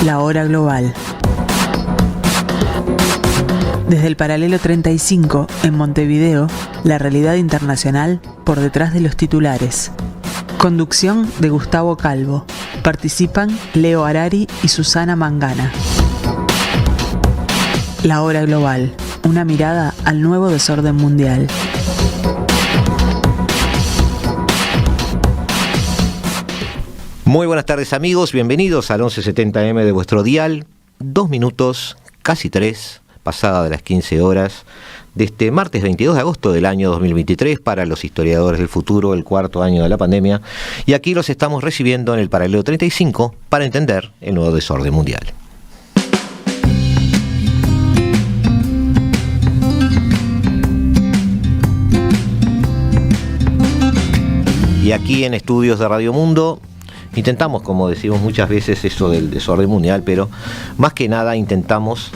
La hora global. Desde el paralelo 35, en Montevideo, la realidad internacional por detrás de los titulares. Conducción de Gustavo Calvo. Participan Leo Harari y Susana Mangana. La hora global. Una mirada al nuevo desorden mundial. Muy buenas tardes, amigos, bienvenidos al 1170M de vuestro dial. 2 minutos, casi 3, pasada de las 15 horas, de este martes 22 de agosto del año 2023, para los historiadores del futuro, el cuarto año de la pandemia. Y aquí los estamos recibiendo en el paralelo 35 para entender el nuevo desorden mundial. Y aquí en estudios de Radio Mundo intentamos, como decimos muchas veces, eso del desorden mundial, pero más que nada intentamos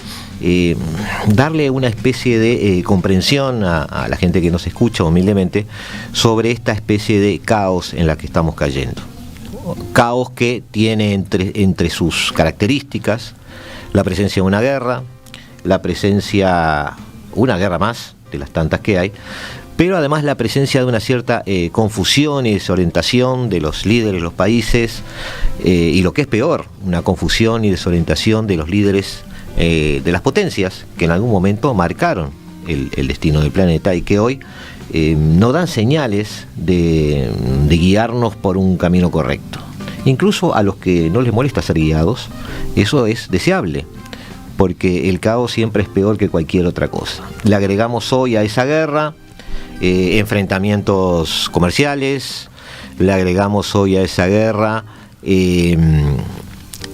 darle una especie de comprensión a la gente que nos escucha humildemente sobre esta especie de caos en la que estamos cayendo. Caos que tiene entre sus características la presencia de una guerra, una guerra más de las tantas que hay, pero además la presencia de una cierta confusión y desorientación de los líderes de los países, y lo que es peor, una confusión y desorientación de los líderes de las potencias que en algún momento marcaron el destino del planeta y que hoy no dan señales de guiarnos por un camino correcto. Incluso a los que no les molesta ser guiados, eso es deseable, porque el caos siempre es peor que cualquier otra cosa. Le agregamos hoy a esa guerra enfrentamientos comerciales, le agregamos hoy a esa guerra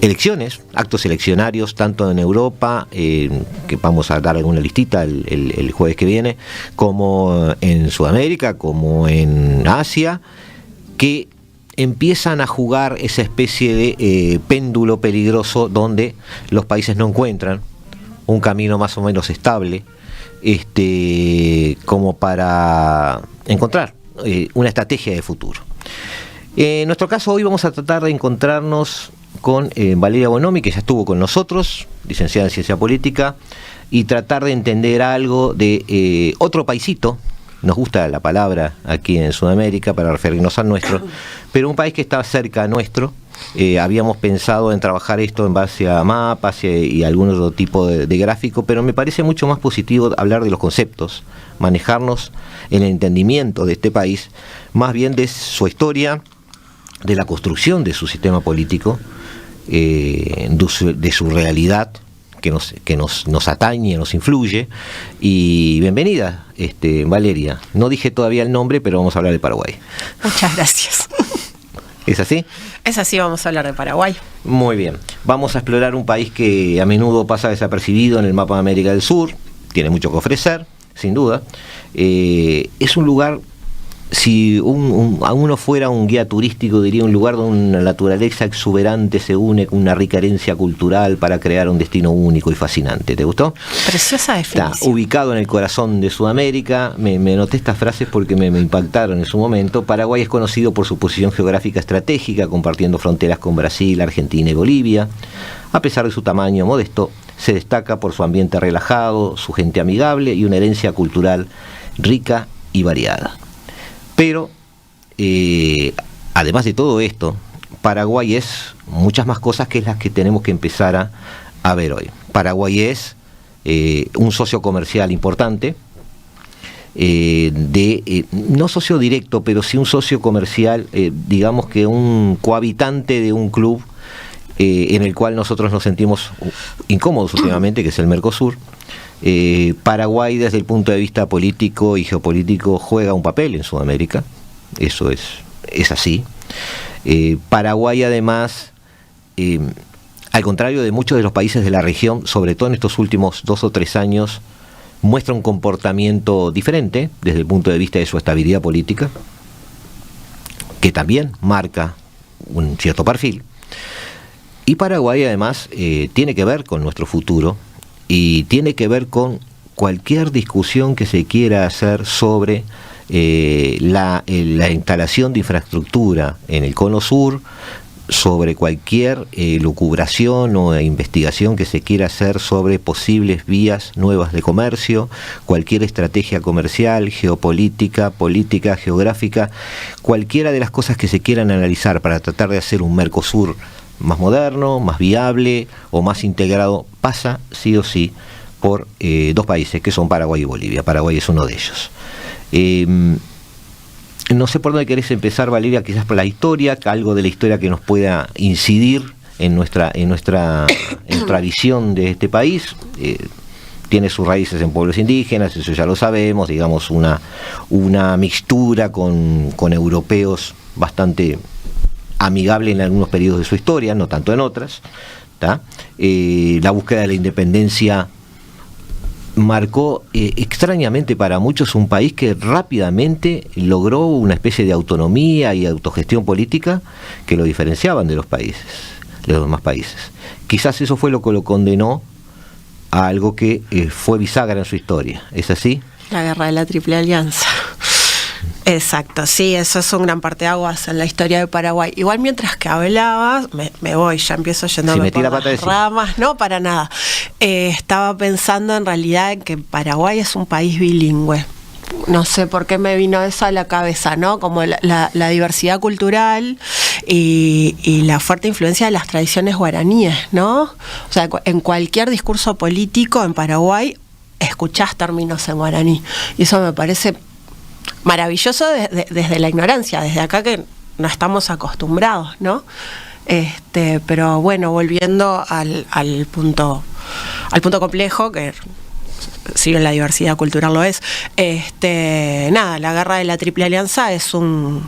elecciones, actos eleccionarios, tanto en Europa, que vamos a dar alguna listita el jueves que viene, como en Sudamérica, como en Asia, que empiezan a jugar esa especie de péndulo peligroso donde los países no encuentran un camino más o menos estable, como para encontrar una estrategia de futuro. En nuestro caso hoy vamos a tratar de encontrarnos con Valeria Bonomi, que ya estuvo con nosotros, licenciada en Ciencia Política, y tratar de entender algo de otro paisito. Nos gusta la palabra aquí en Sudamérica para referirnos al nuestro, pero un país que está cerca nuestro. Habíamos pensado en trabajar esto en base a mapas y algún otro tipo de gráfico, pero me parece mucho más positivo hablar de los conceptos, manejarnos en el entendimiento de este país, más bien de su historia, de la construcción de su sistema político, de su realidad que nos atañe, nos influye. Y bienvenida, Valeria. No dije todavía el nombre, pero vamos a hablar de Paraguay. Muchas gracias. ¿Es así? Es así, vamos a hablar de Paraguay. Muy bien. Vamos a explorar un país que a menudo pasa desapercibido en el mapa de América del Sur. Tiene mucho que ofrecer, sin duda. Es un lugar, si uno fuera un guía turístico, diría un lugar donde una naturaleza exuberante se une con una rica herencia cultural para crear un destino único y fascinante. ¿Te gustó? Preciosa definición. Está ubicado en el corazón de Sudamérica. Me noté estas frases porque me impactaron en su momento. Paraguay es conocido por su posición geográfica estratégica, compartiendo fronteras con Brasil, Argentina y Bolivia. A pesar de su tamaño modesto, se destaca por su ambiente relajado, su gente amigable y una herencia cultural rica y variada. Pero, además de todo esto, Paraguay es muchas más cosas que las que tenemos que empezar a ver hoy. Paraguay es un socio comercial importante, no socio directo, pero sí un socio comercial, digamos que un cohabitante de un club en el cual nosotros nos sentimos incómodos últimamente, que es el Mercosur. Paraguay, desde el punto de vista político y geopolítico, juega un papel en Sudamérica. Eso es así. Paraguay, además, al contrario de muchos de los países de la región, sobre todo en estos últimos 2 o 3 años, muestra un comportamiento diferente desde el punto de vista de su estabilidad política, que también marca un cierto perfil. Y Paraguay, además, tiene que ver con nuestro futuro y tiene que ver con cualquier discusión que se quiera hacer sobre la instalación de infraestructura en el cono sur, sobre cualquier lucubración o investigación que se quiera hacer sobre posibles vías nuevas de comercio, cualquier estrategia comercial, geopolítica, política, geográfica, cualquiera de las cosas que se quieran analizar para tratar de hacer un Mercosur más moderno, más viable o más integrado, pasa sí o sí por dos países que son Paraguay y Bolivia. Paraguay es uno de ellos. No sé por dónde querés empezar, Valeria, quizás por la historia, algo de la historia que nos pueda incidir en nuestra visión de este país. Tiene sus raíces en pueblos indígenas, eso ya lo sabemos, digamos, una mixtura con europeos bastante amigable en algunos periodos de su historia, no tanto en otras. La búsqueda de la independencia marcó extrañamente para muchos un país que rápidamente logró una especie de autonomía y autogestión política que lo diferenciaban de los demás países. Quizás eso fue lo que lo condenó a algo que fue bisagra en su historia. ¿Es así? La guerra de la Triple Alianza. Exacto, sí, eso es un gran parteaguas en la historia de Paraguay. Igual mientras que hablabas, me voy, ya empiezo yéndome por las ramas, no, para nada. Estaba pensando en realidad en que Paraguay es un país bilingüe. No sé por qué me vino eso a la cabeza, ¿no? Como la diversidad cultural y la fuerte influencia de las tradiciones guaraníes, ¿no? O sea, en cualquier discurso político en Paraguay escuchás términos en guaraní. Y eso me parece maravilloso desde la ignorancia, desde acá que no estamos acostumbrados, ¿no? Pero bueno, volviendo al punto complejo, que si bien la diversidad cultural lo es, nada, la guerra de la Triple Alianza es un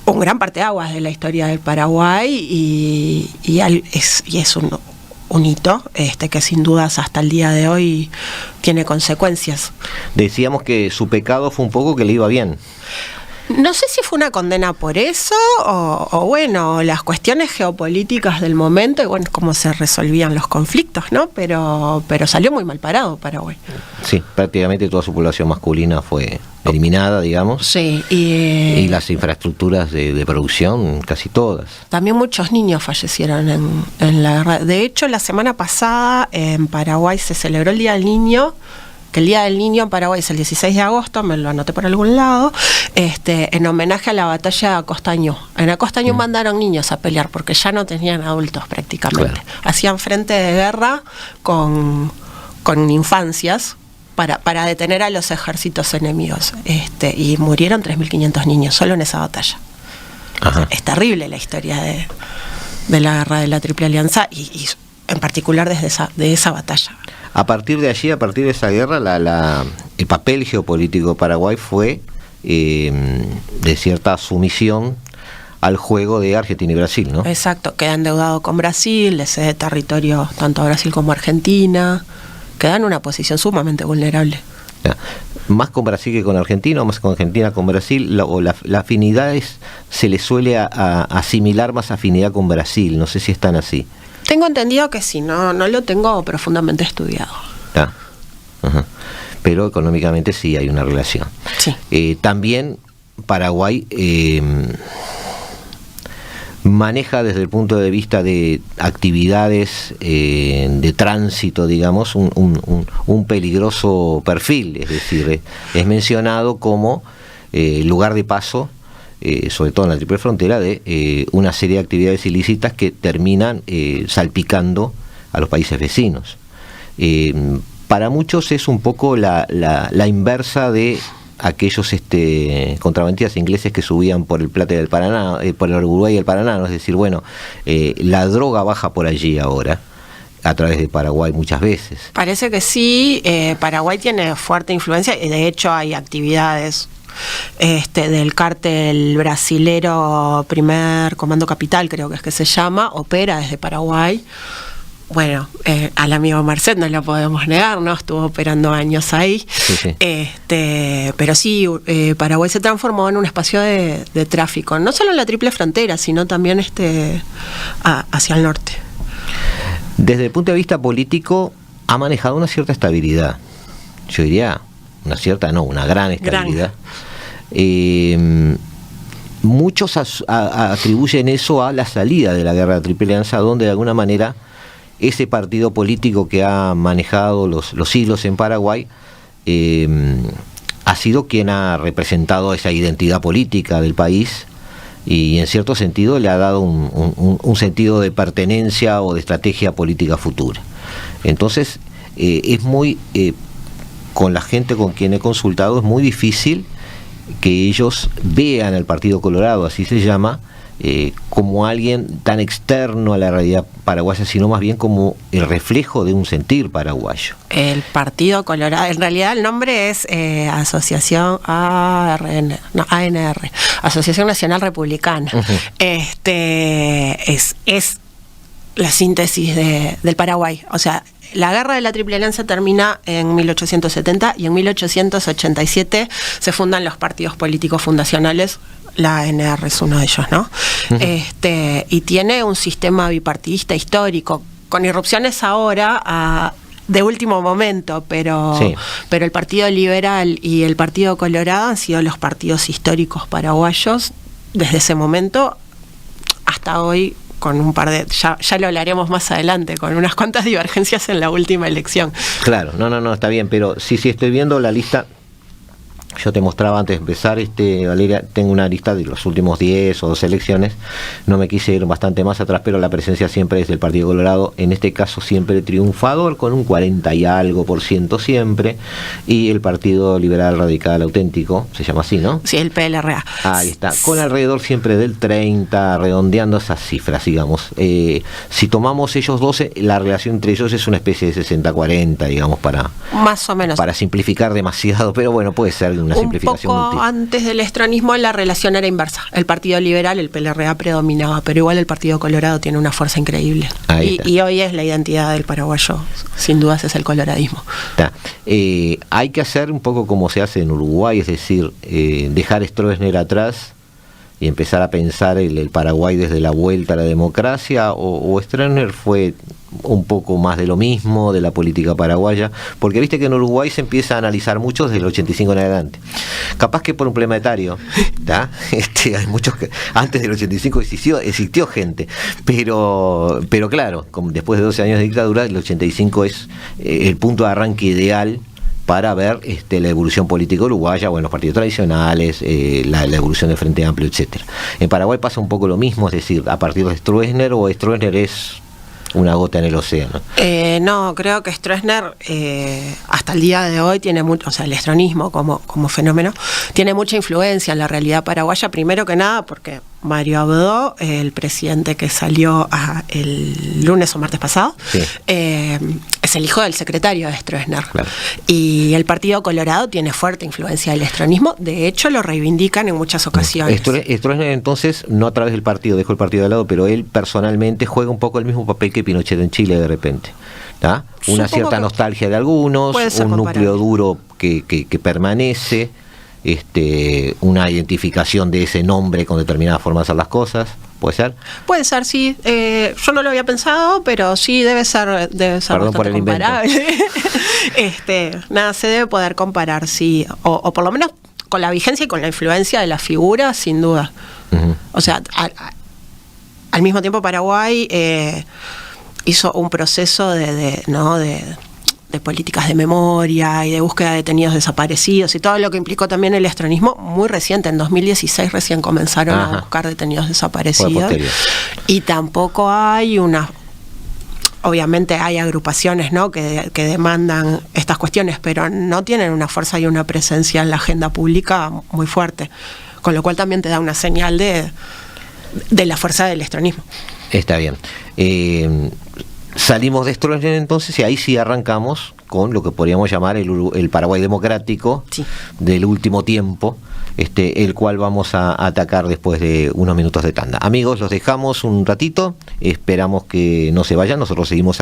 gran parteaguas de la historia del Paraguay y es un hito que sin dudas hasta el día de hoy tiene consecuencias. Decíamos que su pecado fue un poco que le iba bien. No sé si fue una condena por eso o bueno, las cuestiones geopolíticas del momento y bueno, cómo se resolvían los conflictos, ¿no? Pero salió muy mal parado Paraguay. Sí, prácticamente toda su población masculina fue eliminada, digamos. Sí, y las infraestructuras de producción, casi todas. También muchos niños fallecieron en la guerra. De hecho, la semana pasada en Paraguay se celebró el Día del Niño, que el Día del Niño en Paraguay es el 16 de agosto, me lo anoté por algún lado, en homenaje a la batalla de Acostañú. En Acostañú mandaron niños a pelear porque ya no tenían adultos prácticamente. Claro. Hacían frente de guerra con infancias para detener a los ejércitos enemigos. Y murieron 3.500 niños solo en esa batalla. Ajá. Es terrible la historia de la guerra de la Triple Alianza y en particular de esa batalla. A partir de allí, a partir de esa guerra, el papel geopolítico de Paraguay fue de cierta sumisión al juego de Argentina y Brasil, ¿no? Exacto, queda endeudado con Brasil, le cede territorio tanto a Brasil como a Argentina, queda en una posición sumamente vulnerable. Ya. Más con Brasil que con Argentina, o más con Argentina con Brasil, la afinidad se le suele asimilar más afinidad con Brasil, no sé si están así. Tengo entendido que sí, no lo tengo profundamente estudiado. Ah, uh-huh. Pero económicamente sí hay una relación. Sí. También Paraguay maneja desde el punto de vista de actividades de tránsito, digamos, un peligroso perfil, es decir, es mencionado como lugar de paso, sobre todo en la triple frontera, de una serie de actividades ilícitas que terminan salpicando a los países vecinos. Para muchos es un poco la inversa de aquellos contrabandistas ingleses que subían por el Plata del Paraná, por el Uruguay y el Paraná, ¿no? Es decir, bueno, la droga baja por allí ahora, a través de Paraguay muchas veces. Parece que sí, Paraguay tiene fuerte influencia y de hecho hay actividades del cártel brasilero Primer Comando Capital, creo que es que se llama, opera desde Paraguay. Bueno, al amigo Marcet no lo podemos negar, ¿no? Estuvo operando años ahí. Sí. Pero sí, Paraguay se transformó en un espacio de tráfico, no solo en la triple frontera, sino también hacia el norte. Desde el punto de vista político, ha manejado una cierta estabilidad. Yo diría, una gran estabilidad. muchos atribuyen eso a la salida de la guerra de la Triple Alianza, donde de alguna manera ese partido político que ha manejado los siglos en Paraguay ha sido quien ha representado esa identidad política del país y en cierto sentido le ha dado un sentido de pertenencia o de estrategia política futura. Entonces es muy, con la gente con quien he consultado, es muy difícil que ellos vean al Partido Colorado, así se llama, como alguien tan externo a la realidad paraguaya, sino más bien como el reflejo de un sentir paraguayo. El Partido Colorado, en realidad el nombre es Asociación ANR, Asociación Nacional Republicana. Uh-huh. Es la síntesis del Paraguay. O sea, la guerra de la Triple Alianza termina en 1870 y en 1887 se fundan los partidos políticos fundacionales. La ANR es uno de ellos, ¿no? Uh-huh. Y tiene un sistema bipartidista histórico, con irrupciones ahora de último momento, pero el Partido Liberal y el Partido Colorado han sido los partidos históricos paraguayos desde ese momento hasta hoy, con un par de, ya lo hablaremos más adelante, con unas cuantas divergencias en la última elección. Claro, no, está bien, pero sí, estoy viendo la lista. Yo te mostraba antes de empezar, Valeria, tengo una lista de los últimos 10 o 12 elecciones, no me quise ir bastante más atrás, pero la presencia siempre es del Partido Colorado, en este caso siempre triunfador, con un 40 y algo % siempre, y el Partido Liberal Radical Auténtico, se llama así, ¿no? Sí, el PLRA. Ahí está, con alrededor siempre del 30, redondeando esas cifras, digamos. Si tomamos ellos 12, la relación entre ellos es una especie de 60-40, digamos, más o menos. Para simplificar demasiado, pero bueno, puede ser una simplificación un poco antes del estronismo la relación era inversa. El Partido Liberal, el PLRA, predominaba, pero igual el Partido Colorado tiene una fuerza increíble. Y hoy es la identidad del paraguayo, sin dudas es el coloradismo. Hay que hacer un poco como se hace en Uruguay, es decir, dejar Stroessner atrás y empezar a pensar el Paraguay desde la vuelta a la democracia, o Stroessner fue un poco más de lo mismo, de la política paraguaya, porque viste que en Uruguay se empieza a analizar mucho desde el 85 en adelante. Capaz que por un problema etario, hay muchos que antes del 85 existió gente, pero claro, después de 12 años de dictadura, el 85 es el punto de arranque ideal para ver la evolución política uruguaya, los partidos tradicionales, la evolución del Frente Amplio, etcétera. En Paraguay pasa un poco lo mismo, es decir, a partir de Stroessner, o Stroessner es una gota en el océano. No, creo que Stroessner hasta el día de hoy tiene mucho, o sea, el estronismo como fenómeno tiene mucha influencia en la realidad paraguaya, primero que nada porque Mario Abdo, el presidente que salió el lunes o martes pasado, sí, es el hijo del secretario de Stroessner. Claro. Y el Partido Colorado tiene fuerte influencia del estronismo, de hecho lo reivindican en muchas ocasiones. Stroessner entonces, no a través del partido, dejó el partido de lado, pero él personalmente juega un poco el mismo papel que Pinochet en Chile de repente. Una cierta nostalgia de algunos, un núcleo duro que permanece, una identificación de ese nombre con determinada forma de hacer las cosas. ¿Puede ser? Puede ser, sí. Yo no lo había pensado, pero sí debe ser Perdón por el comparable. Nada, se debe poder comparar, sí. O por lo menos con la vigencia y con la influencia de la figura, sin duda. Uh-huh. O sea, al mismo tiempo Paraguay hizo un proceso de políticas de memoria y de búsqueda de detenidos desaparecidos y todo lo que implicó también el estronismo muy reciente. En 2016 recién comenzaron a buscar detenidos desaparecidos, y tampoco hay obviamente hay agrupaciones, ¿no?, que demandan estas cuestiones, pero no tienen una fuerza y una presencia en la agenda pública muy fuerte, con lo cual también te da una señal de la fuerza del estronismo. Está bien. Salimos de Stroessner entonces, y ahí sí arrancamos con lo que podríamos llamar el Paraguay democrático, sí, del último tiempo, el cual vamos a atacar después de unos minutos de tanda. Amigos, los dejamos un ratito, esperamos que no se vayan, nosotros seguimos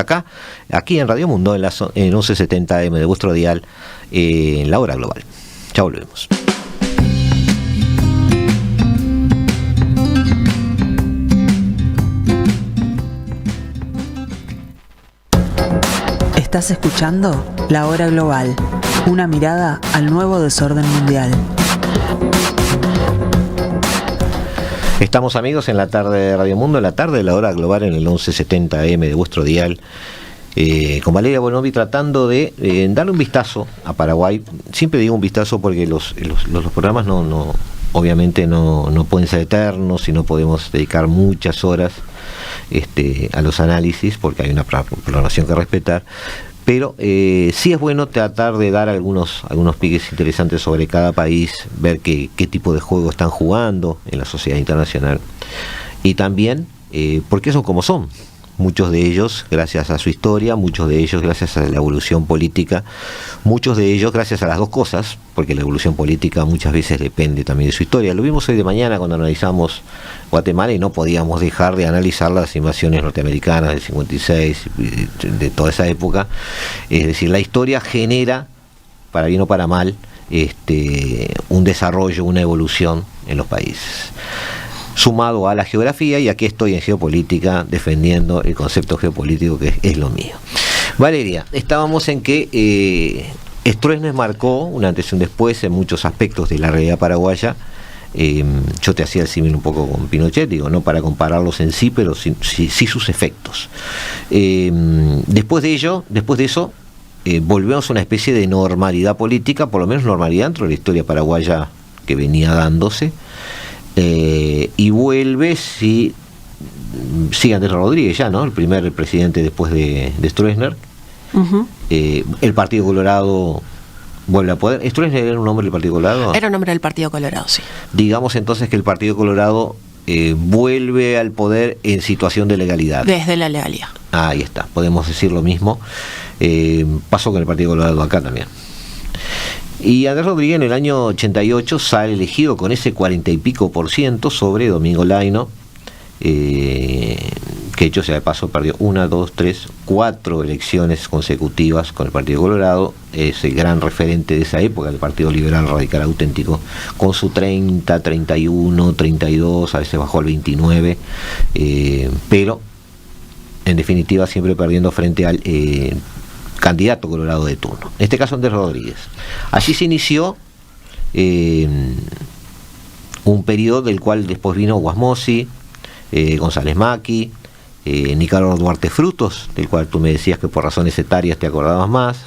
aquí en Radio Mundo, en 1170M de vuestro dial, en la hora global. Ya volvemos. Estás escuchando La Hora Global, una mirada al nuevo desorden mundial. Estamos, amigos, en la tarde de Radio Mundo, en la tarde de la hora global, en el 1170 AM de vuestro dial, con Valeria Bonovi, tratando de darle un vistazo a Paraguay. Siempre digo un vistazo porque los programas obviamente no pueden ser eternos y no podemos dedicar muchas horas a los análisis porque hay una programación que respetar. Pero sí es bueno tratar de dar algunos piques interesantes sobre cada país, ver qué tipo de juego están jugando en la sociedad internacional y también por qué son como son. Muchos de ellos gracias a su historia, muchos de ellos gracias a la evolución política, muchos de ellos gracias a las dos cosas, porque la evolución política muchas veces depende también de su historia. Lo vimos hoy de mañana cuando analizamos Guatemala y no podíamos dejar de analizar las invasiones norteamericanas del 56, de toda esa época. Es decir, la historia genera, para bien o para mal, un desarrollo, una evolución en los países. Sumado a la geografía, y aquí estoy en geopolítica defendiendo el concepto geopolítico que es lo mío. Valeria, estábamos en que Stroessner marcó un antes y un después en muchos aspectos de la realidad paraguaya. Yo te hacía el símil un poco con Pinochet, digo, no para compararlos en sí, pero sí sus efectos. Después de eso, volvemos a una especie de normalidad política, por lo menos normalidad dentro de la historia paraguaya que venía dándose. Y vuelve sigue Andrés Rodríguez ya, ¿no? El primer presidente después de Stroessner. Uh-huh. El Partido Colorado vuelve a poder. ¿Stroessner era un hombre del Partido Colorado? Era un hombre del Partido Colorado, sí. Digamos entonces que el Partido Colorado vuelve al poder en situación de legalidad. Desde la legalidad. Ahí está, podemos decir lo mismo. Pasó con el Partido Colorado acá también. Y Andrés Rodríguez en el año 88 sale elegido con ese 40 y pico % sobre Domingo Laino, que hecho sea de paso perdió 4 elecciones consecutivas con el Partido Colorado. Es el gran referente de esa época, el Partido Liberal Radical Auténtico, con su 30, 31, 32, a veces bajó al 29, pero en definitiva siempre perdiendo frente al candidato colorado de turno, en este caso Andrés Rodríguez. Así se inició un periodo del cual después vino Guasmosi, González Maqui, Nicanor Duarte Frutos, del cual tú me decías que por razones etarias te acordabas más,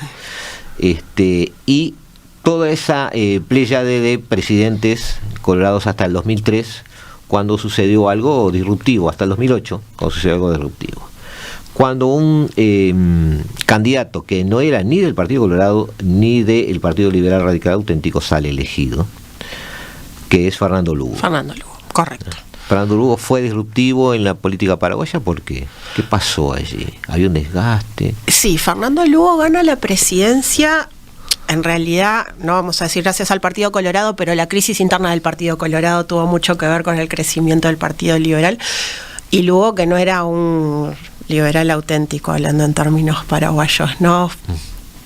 y toda esa pléyade de presidentes colorados hasta el 2003, cuando sucedió algo disruptivo, hasta el 2008, cuando sucedió algo disruptivo. Cuando un candidato que no era ni del Partido Colorado ni del Partido Liberal Radical Auténtico sale elegido, que es Fernando Lugo. Fernando Lugo, correcto. Fernando Lugo fue disruptivo en la política paraguaya, ¿por qué? ¿Qué pasó allí? ¿Había un desgaste? Sí, Fernando Lugo gana la presidencia, en realidad, no vamos a decir gracias al Partido Colorado, pero la crisis interna del Partido Colorado tuvo mucho que ver con el crecimiento del Partido Liberal, y Lugo, que no era un liberal auténtico, hablando en términos paraguayos, no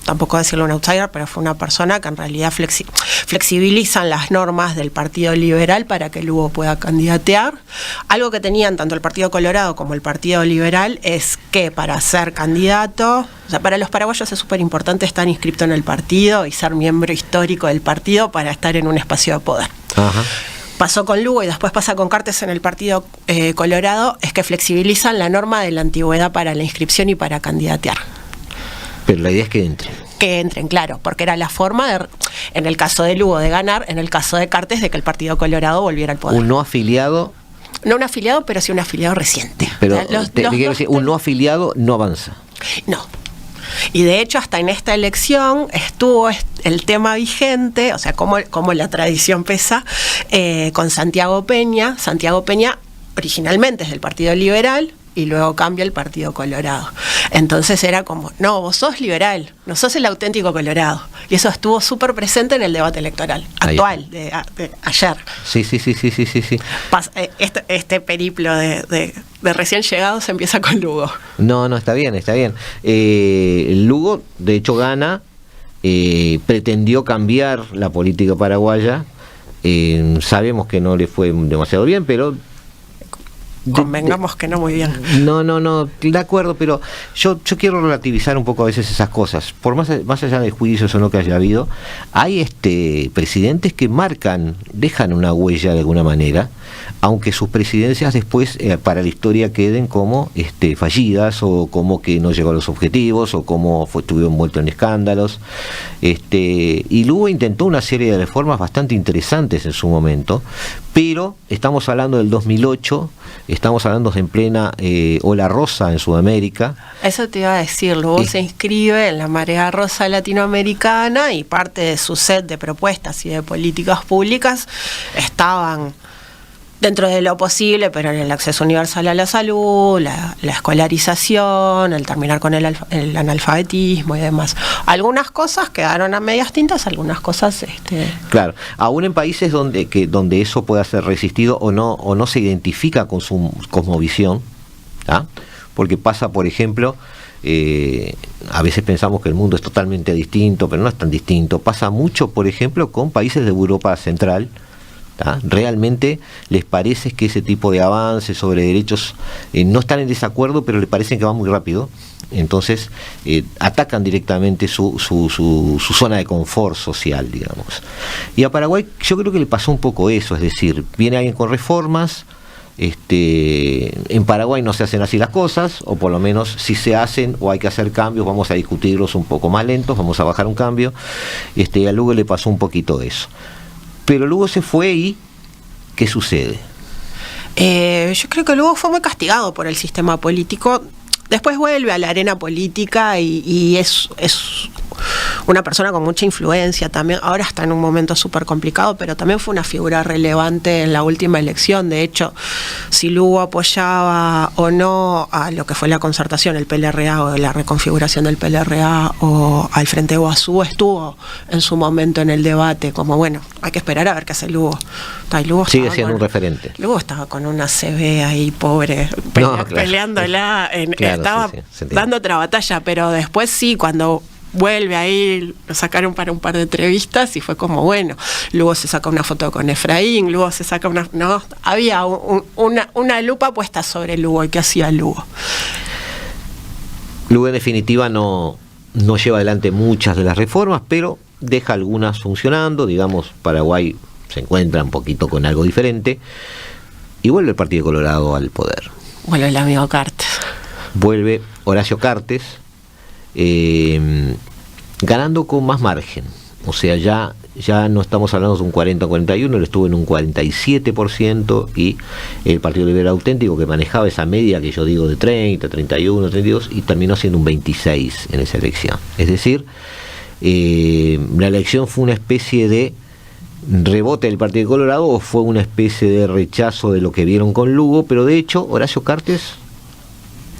tampoco decirlo un outsider, pero fue una persona que en realidad flexibilizan las normas del Partido Liberal para que Lugo pueda candidatear. Algo que tenían tanto el Partido Colorado como el Partido Liberal es que para ser candidato, o sea, para los paraguayos es súper importante estar inscrito en el partido y ser miembro histórico del partido para estar en un espacio de poder. Ajá. Pasó con Lugo y después pasa con Cartes en el Partido Colorado, es que flexibilizan la norma de la antigüedad para la inscripción y para candidatear. Pero la idea es que entren. Que entren, claro, porque era la forma, en el caso de Lugo, de ganar, en el caso de Cartes, de que el Partido Colorado volviera al poder. Un no afiliado... No un afiliado, pero sí un afiliado reciente. Pero quiero decir, un no afiliado no avanza. No. Y de hecho hasta en esta elección estuvo el tema vigente, o sea, como la tradición pesa, con Santiago Peña. Santiago Peña originalmente es del Partido Liberal y luego cambia el Partido Colorado. Entonces era como, no, vos sos liberal, no sos el auténtico colorado. Y eso estuvo súper presente en el debate electoral actual, de ayer. Sí. Este periplo de recién llegados empieza con Lugo. No, está bien. Lugo, de hecho, gana, pretendió cambiar la política paraguaya. Sabemos que no le fue demasiado bien, pero convengamos que no muy bien. No, de acuerdo, pero yo quiero relativizar un poco a veces esas cosas. Por más allá de juicios o no que haya habido, hay presidentes que dejan una huella de alguna manera, aunque sus presidencias después para la historia queden como fallidas, o como que no llegó a los objetivos, o como estuvo envuelto en escándalos. Y Lugo intentó una serie de reformas bastante interesantes en su momento, pero estamos hablando del 2008, estamos hablando en plena ola rosa en Sudamérica. Eso te iba a decir, Lugo se inscribe en la marea rosa latinoamericana y parte de su set de propuestas y de políticas públicas estaban dentro de lo posible, pero en el acceso universal a la salud, la escolarización, el terminar con el analfabetismo y demás. Algunas cosas quedaron a medias tintas, algunas cosas... Claro, aún en países donde eso pueda ser resistido o no se identifica con su cosmovisión, ¿ah? Porque pasa, por ejemplo, a veces pensamos que el mundo es totalmente distinto, pero no es tan distinto. Pasa mucho, por ejemplo, con países de Europa Central. Realmente les parece que ese tipo de avances sobre derechos no están en desacuerdo, pero les parecen que va muy rápido. Entonces atacan directamente su zona de confort social, digamos. Y a Paraguay yo creo que le pasó un poco eso, es decir, viene alguien con reformas. En Paraguay no se hacen así las cosas, o por lo menos si se hacen o hay que hacer cambios, vamos a discutirlos un poco más lentos, vamos a bajar un cambio. A Lugo le pasó un poquito eso. Pero Lugo se fue y ¿qué sucede? Yo creo que Lugo fue muy castigado por el sistema político. Después vuelve a la arena política y es una persona con mucha influencia también. Ahora está en un momento súper complicado, pero también fue una figura relevante en la última elección. De hecho, si Lugo apoyaba o no a lo que fue la concertación, el PLRA, o la reconfiguración del PLRA, o al Frente Guazú, estuvo en su momento en el debate, como bueno, hay que esperar a ver qué hace Lugo. Lugo sigue siendo un referente. Lugo estaba con una CB ahí, pobre, peleándola, estaba dando otra batalla, pero después sí, cuando vuelve a ir, lo sacaron para un par de entrevistas y fue como, bueno, luego se saca una foto con Efraín, luego se saca había una lupa puesta sobre Lugo y qué hacía Lugo. Lugo en definitiva no lleva adelante muchas de las reformas, pero deja algunas funcionando. Digamos, Paraguay se encuentra un poquito con algo diferente y vuelve el Partido Colorado al poder. Vuelve el amigo Cartes. Vuelve Horacio Cartes, ganando con más margen. O sea, ya no estamos hablando de un 40-41, él estuvo en un 47%, y el Partido Liberal Auténtico, que manejaba esa media que yo digo de 30, 31, 32, y terminó siendo un 26 en esa elección. Es decir, la elección fue una especie de rebote del Partido Colorado, o fue una especie de rechazo de lo que vieron con Lugo, pero de hecho Horacio Cartes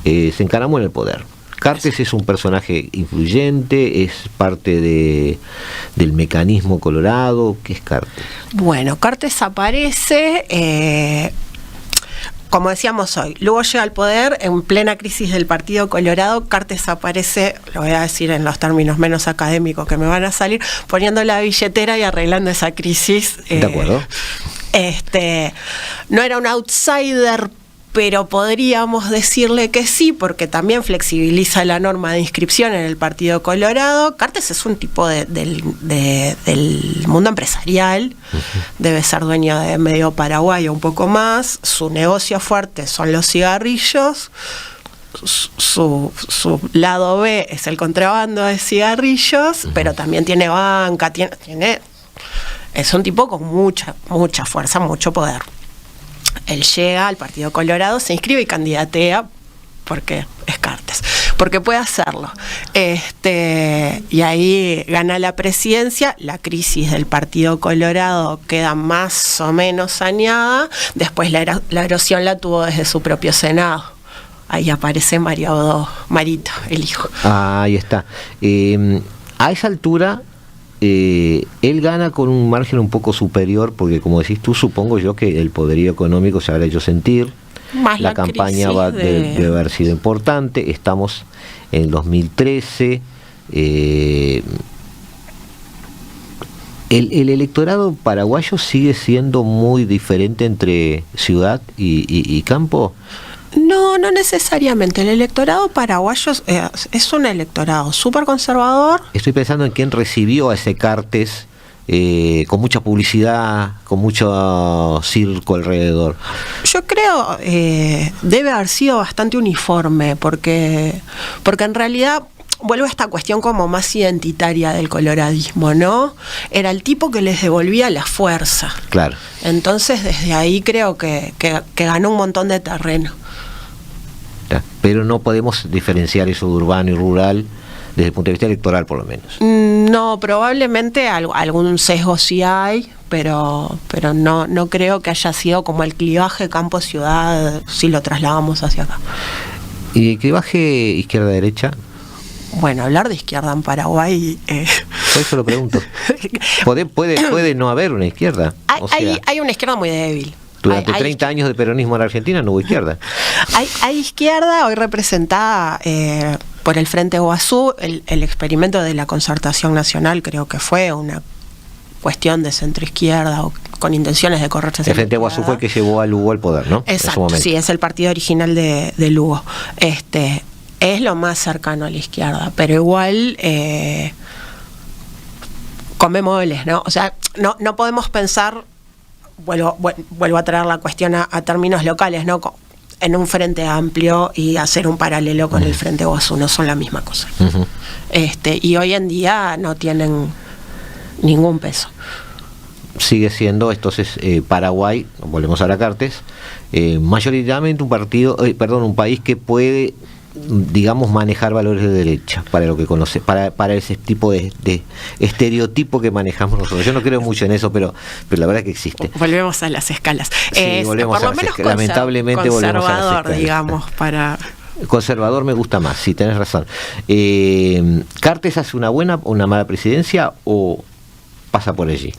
se encaramó en el poder. Cartes es un personaje influyente, es parte del mecanismo colorado. ¿Qué es Cartes? Bueno, Cartes aparece, como decíamos hoy, Lugo llega al poder en plena crisis del Partido Colorado. Cartes aparece, lo voy a decir en los términos menos académicos que me van a salir, poniendo la billetera y arreglando esa crisis. De acuerdo. No era un outsider, pero podríamos decirle que sí, porque también flexibiliza la norma de inscripción en el Partido Colorado. Cartes es un tipo del mundo empresarial, debe ser dueño de medio Paraguay o un poco más. Su negocio fuerte son los cigarrillos, su lado B es el contrabando de cigarrillos, pero también tiene banca, es un tipo con mucha fuerza, mucho poder. Él llega al Partido Colorado, se inscribe y candidatea porque es Cartes, porque puede hacerlo. Y ahí gana la presidencia, la crisis del Partido Colorado queda más o menos saneada, después la erosión la tuvo desde su propio Senado. Ahí aparece Marito, el hijo. Ahí está. A esa altura él gana con un margen un poco superior, porque como decís tú, supongo yo que el poderío económico se habrá hecho sentir, más la campaña debe haber sido importante. Estamos en 2013, ¿El electorado paraguayo sigue siendo muy diferente entre ciudad y campo? No, no necesariamente. El electorado paraguayo es un electorado súper conservador. Estoy pensando en quién recibió a ese Cartes con mucha publicidad, con mucho circo alrededor. Yo creo debe haber sido bastante uniforme, porque en realidad vuelve a esta cuestión como más identitaria del coloradismo, ¿no? Era el tipo que les devolvía la fuerza. Claro. Entonces desde ahí creo que ganó un montón de terreno. Pero no podemos diferenciar eso de urbano y rural desde el punto de vista electoral, por lo menos. No, probablemente algún sesgo sí hay, pero no creo que haya sido como el clivaje campo-ciudad si lo trasladamos hacia acá. ¿Y el clivaje izquierda-derecha? Bueno, hablar de izquierda en Paraguay... Por eso lo pregunto. Puede no haber una izquierda. Hay una izquierda muy débil. Durante 30 años de peronismo en Argentina no hubo izquierda. Hay izquierda hoy representada por el Frente Guazú. El experimento de la concertación nacional creo que fue una cuestión de centroizquierda o con intenciones de correrse. El Frente Guazú fue el que llevó a Lugo al poder, ¿no? Exacto, sí, es el partido original de Lugo. Es lo más cercano a la izquierda, pero igual come moles, ¿no? O sea, no podemos pensar... Vuelvo a traer la cuestión a términos locales, ¿no? En un frente amplio y hacer un paralelo con el Frente Guazú, no son la misma cosa. Uh-huh. Y hoy en día no tienen ningún peso. Sigue siendo entonces Paraguay, volvemos a la Cartes, mayoritariamente un país que puede, digamos, manejar valores de derecha, para lo que conoce, para ese tipo de estereotipo que manejamos nosotros. Yo no creo mucho en eso, pero la verdad que existe. Volvemos a las escalas. Sí, volvemos a las escalas. Lamentablemente volvemos a las escalas. Digamos, para... Conservador me gusta más, sí, tenés razón. ¿Cartes hace una mala presidencia o pasa por allí?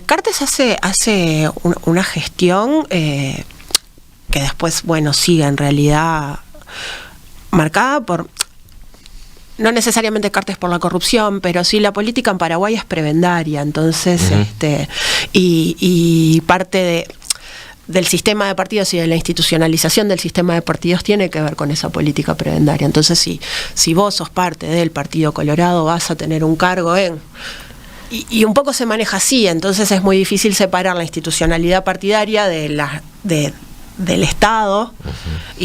Cartes hace una gestión que después, sigue en realidad marcada por, no necesariamente Cartes por la corrupción, pero sí la política en Paraguay es prebendaria, entonces, uh-huh. Y parte del sistema de partidos y de la institucionalización del sistema de partidos tiene que ver con esa política prebendaria. Entonces, si vos sos parte del Partido Colorado, vas a tener un cargo y un poco se maneja así, entonces es muy difícil separar la institucionalidad partidaria del Estado, uh-huh.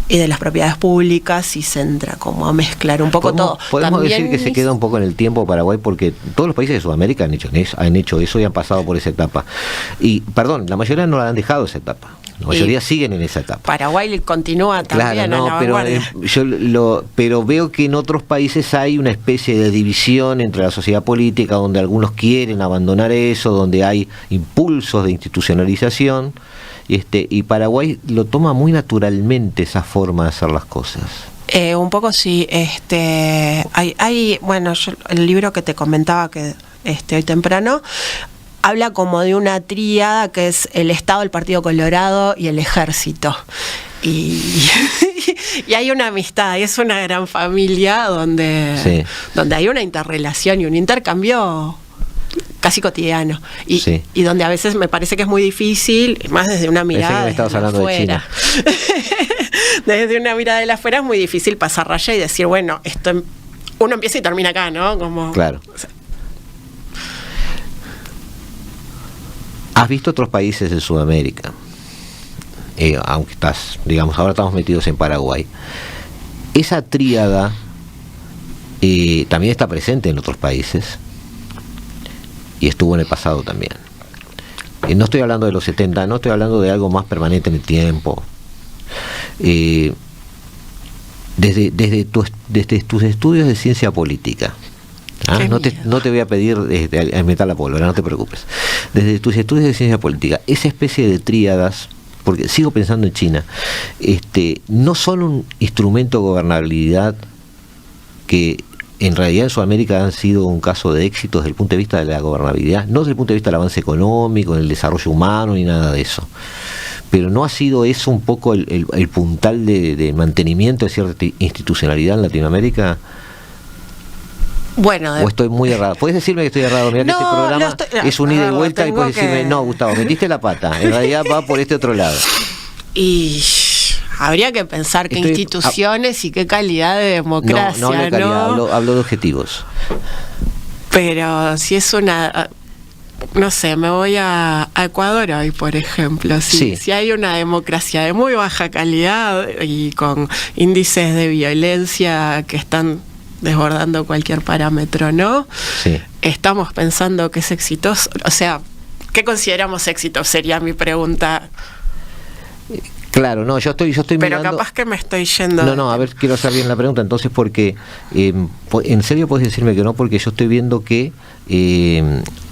y de las propiedades públicas, y se entra como a mezclar un poco todo. Podemos decir que se queda un poco en el tiempo Paraguay, porque todos los países de Sudamérica han hecho eso y han pasado por esa etapa. Y, la mayoría no la han dejado esa etapa. La mayoría siguen en esa etapa. Paraguay continúa también. Claro, pero veo que en otros países hay una especie de división entre la sociedad política, donde algunos quieren abandonar eso, donde hay impulsos de institucionalización. Y Paraguay lo toma muy naturalmente esa forma de hacer las cosas. Un poco sí. El libro que te comentaba que hoy temprano habla como de una tríada que es el Estado, el Partido Colorado y el Ejército. Y hay una amistad, y es una gran familia donde hay una interrelación y un intercambio casi cotidiano, y donde a veces me parece que es muy difícil, más desde una mirada de afuera. Desde una mirada de afuera es muy difícil pasar raya y decir, bueno, esto uno empieza y termina acá, ¿no? Claro. ¿Has visto otros países de Sudamérica? Aunque ahora estamos metidos en Paraguay. Esa tríada también está presente en otros países. Y estuvo en el pasado también. Y no estoy hablando de los 70, no estoy hablando de algo más permanente en el tiempo. Desde tus estudios de ciencia política, no te voy a pedir meter la pólvora, no te preocupes. Desde tus estudios de ciencia política, esa especie de tríadas, porque sigo pensando en China, no son un instrumento de gobernabilidad que en realidad en Sudamérica han sido un caso de éxito desde el punto de vista de la gobernabilidad, no desde el punto de vista del avance económico, del desarrollo humano, ni nada de eso. Pero ¿no ha sido eso un poco el puntal de mantenimiento de cierta institucionalidad en Latinoamérica? Bueno, ¿o estoy muy errado? ¿Puedes decirme que estoy errado? Mira que este programa es un ida y vuelta y puedes decirme, no, Gustavo, metiste la pata. En realidad va por este otro lado. Y habría que pensar qué instituciones y qué calidad de democracia. No de calidad, hablo de objetivos. Pero si es una... No sé, me voy a Ecuador hoy, por ejemplo. Si hay una democracia de muy baja calidad y con índices de violencia que están desbordando cualquier parámetro, ¿no? Sí. Estamos pensando que es exitoso. O sea, ¿qué consideramos éxito? Sería mi pregunta. Claro, no, yo estoy pero mirando... capaz que me estoy yendo... No, a ver, quiero hacer bien la pregunta, entonces, porque en serio puedes decirme que no, porque yo estoy viendo que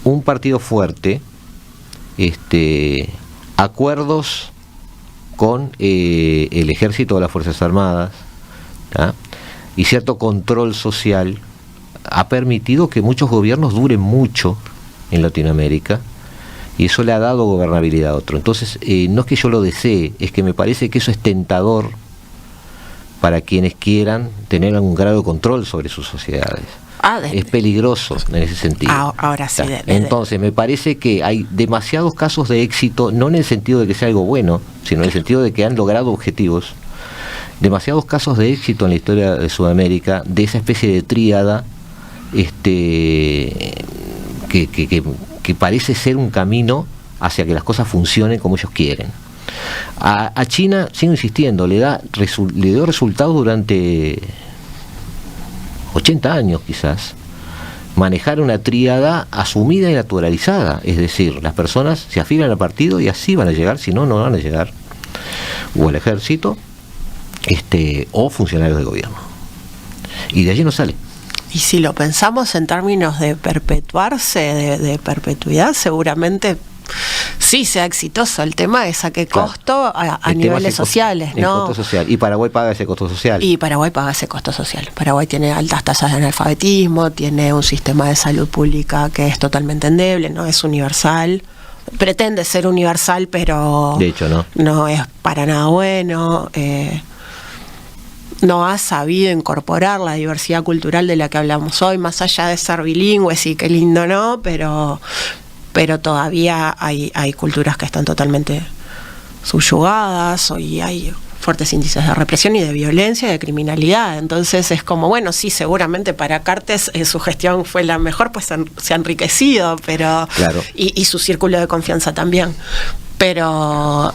un partido fuerte, acuerdos con el ejército o las Fuerzas Armadas, ¿tá? Y cierto control social ha permitido que muchos gobiernos duren mucho en Latinoamérica, y eso le ha dado gobernabilidad a otro. Entonces, no es que yo lo desee, es que me parece que eso es tentador para quienes quieran tener algún grado de control sobre sus sociedades. Es peligroso en ese sentido. Ahora sí. Entonces, me parece que hay demasiados casos de éxito, no en el sentido de que sea algo bueno, sino en el sentido de que han logrado objetivos. Demasiados casos de éxito en la historia de Sudamérica, de esa especie de tríada, que parece ser un camino hacia que las cosas funcionen como ellos quieren. A China, sigo insistiendo, le dio resultados durante 80 años quizás, manejar una tríada asumida y naturalizada, es decir, las personas se afilian al partido y así van a llegar, si no, no van a llegar, o al ejército, o funcionarios del gobierno. Y de allí no sale. Y si lo pensamos en términos de perpetuarse, de perpetuidad, seguramente sí sea exitoso. El tema es a qué costo, a niveles sociales, ¿no? Costo social. Y Paraguay paga ese costo social. Paraguay tiene altas tasas de analfabetismo, tiene un sistema de salud pública que es totalmente endeble, no es universal. Pretende ser universal, pero de hecho no es para nada bueno. No ha sabido incorporar la diversidad cultural de la que hablamos hoy, más allá de ser bilingües y qué lindo, ¿no? Pero todavía hay culturas que están totalmente subyugadas, y hay fuertes índices de represión y de violencia y de criminalidad. Entonces es como, bueno, sí, seguramente para Cartes su gestión fue la mejor, pues se ha enriquecido, pero claro. y su círculo de confianza también. Pero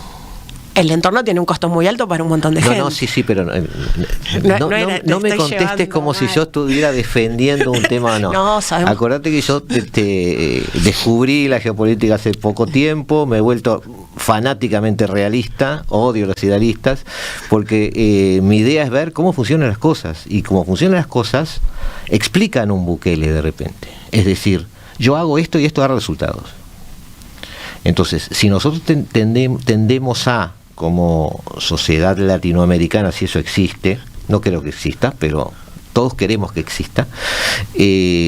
el entorno tiene un costo muy alto para un montón de gente. Sí, pero no me contestes como si yo estuviera defendiendo un tema, no. Acordate que yo descubrí la geopolítica hace poco tiempo, me he vuelto fanáticamente realista, odio los idealistas, porque mi idea es ver cómo funcionan las cosas, y cómo funcionan las cosas explican un Bukele de repente. Es decir, yo hago esto y esto da resultados. Entonces, si nosotros tendemos a, como sociedad latinoamericana, si eso existe, no creo que exista, pero todos queremos que exista,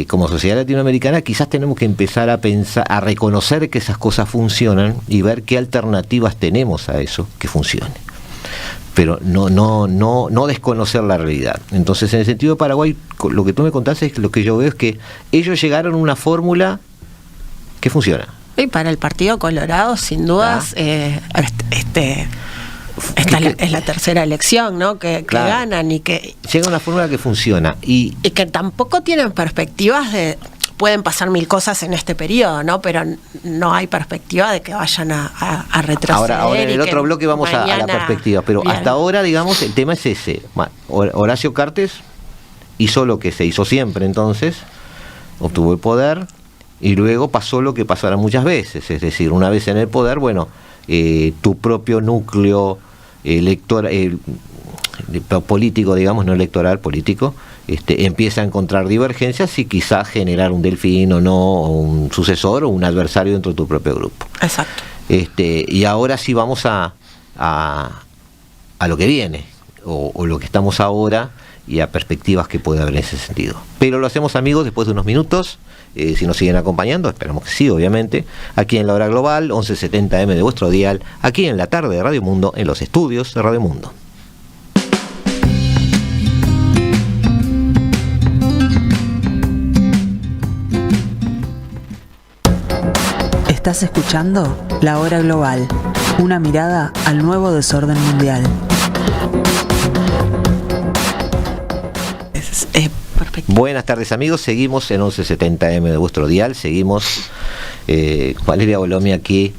como sociedad latinoamericana quizás tenemos que empezar a pensar, a reconocer que esas cosas funcionan y ver qué alternativas tenemos a eso que funcione, pero no desconocer la realidad. Entonces, en el sentido de Paraguay, lo que tú me contaste, es que lo que yo veo es que ellos llegaron a una fórmula que funciona. Y para el Partido Colorado, sin dudas, es la tercera elección, ¿no? Que ganan y que llega una fórmula que funciona y que tampoco tienen perspectivas de, pueden pasar mil cosas en este periodo, ¿no? Pero no hay perspectiva de que vayan a retroceder. Ahora en el otro bloque vamos a la perspectiva, pero hasta ahora, digamos, el tema es ese. Horacio Cartes hizo lo que se hizo siempre, entonces obtuvo el poder. Y luego pasó lo que pasará muchas veces, es decir, una vez en el poder, bueno, tu propio núcleo electoral, político, digamos, no electoral, político, empieza a encontrar divergencias y quizás generar un delfín o no, o un sucesor o un adversario dentro de tu propio grupo. Exacto. Y ahora sí vamos a lo que viene, o lo que estamos ahora, y a perspectivas que puede haber en ese sentido. Pero lo hacemos, amigos, después de unos minutos. Si nos siguen acompañando, esperamos que sí, obviamente, aquí en la hora global, 1170M de vuestro dial, aquí en la tarde de Radio Mundo, en los estudios de Radio Mundo. Estás escuchando La Hora Global, una mirada al nuevo desorden mundial. Perfecto. Buenas tardes, amigos, seguimos en 1170M de vuestro dial, seguimos Valeria Bolomi aquí.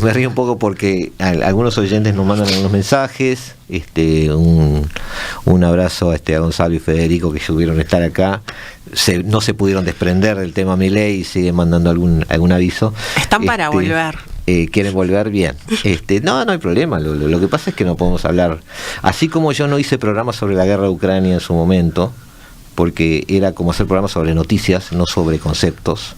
Me río un poco porque algunos oyentes nos mandan algunos mensajes. Un abrazo a Gonzalo y Federico, que pudieron estar acá. No se pudieron desprender del tema Milei y siguen mandando algún aviso. Están para volver. Quieren volver, bien. No hay problema. Lo que pasa es que no podemos hablar. Así como yo no hice programas sobre la guerra de Ucrania en su momento, porque era como hacer programas sobre noticias, no sobre conceptos.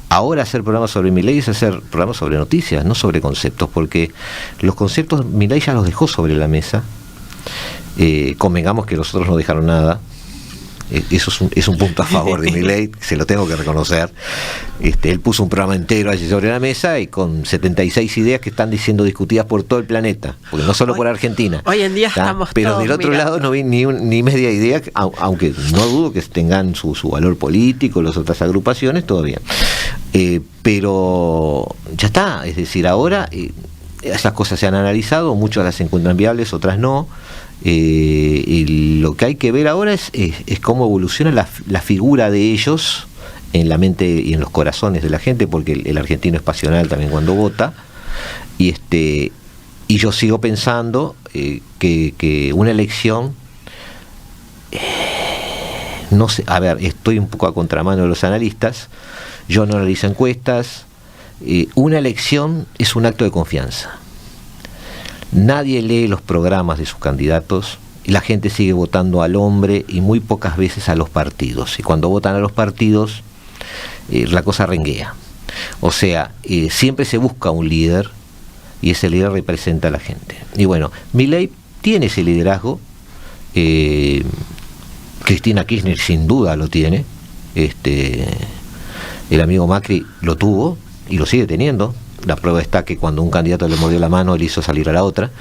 Ahora hacer programas sobre Milei es hacer programas sobre noticias, no sobre conceptos, porque los conceptos Milei ya los dejó sobre la mesa. Convengamos que los otros no dejaron nada. Eso es un punto a favor de Milei, se lo tengo que reconocer. Él puso un programa entero allí sobre la mesa y con 76 ideas que están siendo discutidas por todo el planeta, porque no solo por Argentina. Hoy en día estamos pero del otro lado no vi ni media idea, aunque no dudo que tengan su valor político, las otras agrupaciones, todo bien. Pero ya está, es decir, ahora esas cosas se han analizado, muchas las encuentran viables, otras no. Y lo que hay que ver ahora es cómo evoluciona la figura de ellos en la mente y en los corazones de la gente, porque el argentino es pasional también cuando vota, y yo sigo pensando que una elección, no sé, a ver, estoy un poco a contramano de los analistas, yo no analizo encuestas. Una elección es un acto de confianza. Nadie lee los programas de sus candidatos y la gente sigue votando al hombre y muy pocas veces a los partidos. Y cuando votan a los partidos, la cosa renguea. O sea, siempre se busca un líder y ese líder representa a la gente. Y bueno, Milei tiene ese liderazgo. Cristina Kirchner sin duda lo tiene. El amigo Macri lo tuvo y lo sigue teniendo. La prueba está que cuando un candidato le mordió la mano, él hizo salir a la otra.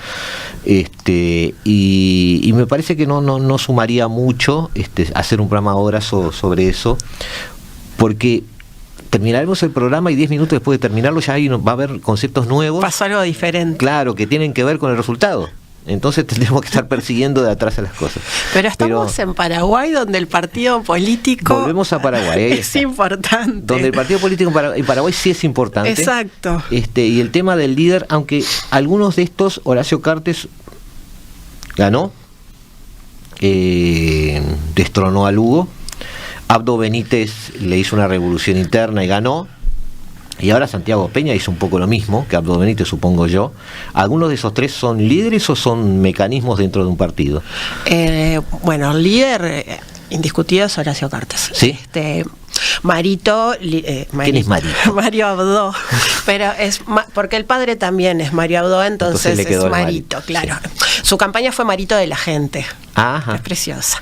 Y me parece que no sumaría mucho hacer un programa ahora sobre eso, porque terminaremos el programa y 10 minutos después de terminarlo ya ahí va a haber conceptos nuevos. Pasó algo diferente. Claro, que tienen que ver con el resultado. Entonces tendremos que estar persiguiendo de atrás a las cosas. Pero estamos en Paraguay, donde el partido político... Volvemos a Paraguay. Ahí es importante. Donde el partido político en Paraguay sí es importante. Exacto. Y el tema del líder, aunque algunos de estos, Horacio Cartes ganó, destronó a Lugo, Abdo Benítez le hizo una revolución interna y ganó. Y ahora Santiago Peña hizo un poco lo mismo que Abdo Benítez, supongo yo. ¿Algunos de esos tres son líderes o son mecanismos dentro de un partido? Bueno, el líder indiscutido es Horacio Cartes. ¿Sí? Marito, ¿quién es Marito? Mario Abdo, pero es porque el padre también es Mario Abdo, entonces le quedó es Marito, claro. Sí. Su campaña fue Marito de la gente. Ajá. Es preciosa.